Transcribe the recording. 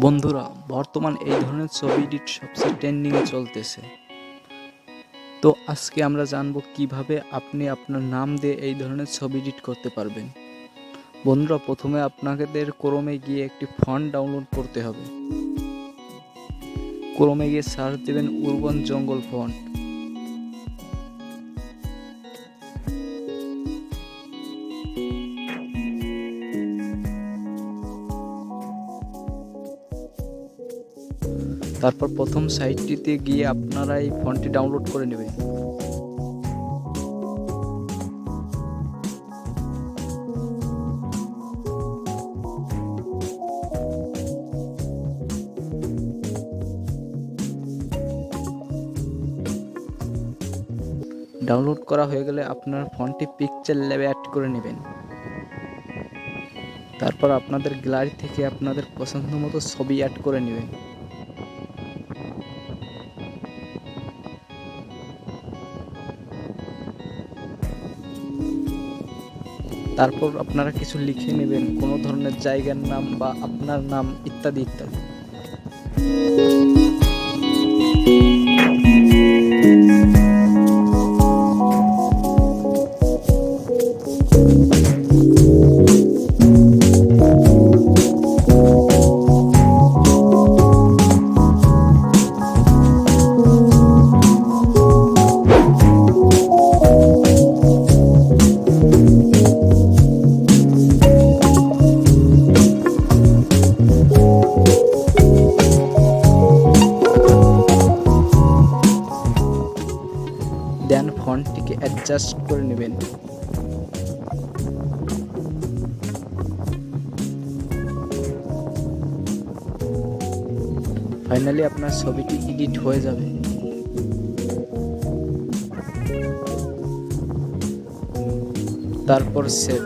বন্ধুরা, বর্তমান এই ধরনের ছবি এডিট সবচেয়ে ট্রেন্ডিংয়ে চলতেছে। তো আজকে আমরা জানবো কিভাবে আপনি আপনার নাম দিয়ে এই ধরনের ছবি এডিট করতে পারবেন। বন্ধুরা, প্রথমে আপনাদের ক্রোমে গিয়ে একটি ফন্ট ডাউনলোড করতে হবে। ক্রোমে গিয়ে সার্চ দেবেন উর্বন জঙ্গল ফন্ট। তারপর প্রথম সাইটটিতে গিয়ে আপনারা এই ফন্টটি ডাউনলোড করে নেবেন। ডাউনলোড করা হয়ে গেলে আপনার ফন্টটি পিকচার ল্যাবে অ্যাড করে নেবেন। তারপর আপনাদের গ্যালারি থেকে আপনাদের পছন্দ মতো ছবি অ্যাড করে নেবেন। তারপর আপনারা কিছু লিখে নেবেন, কোনো ধরনের জায়গার নাম বা আপনার নাম ইত্যাদি ইত্যাদি। দেন ফন্টটিকে অ্যাডজাস্ট করে নেবেন। ফাইনালি আপনার ছবিটি এডিট হয়ে যাবে। তারপর সেভ।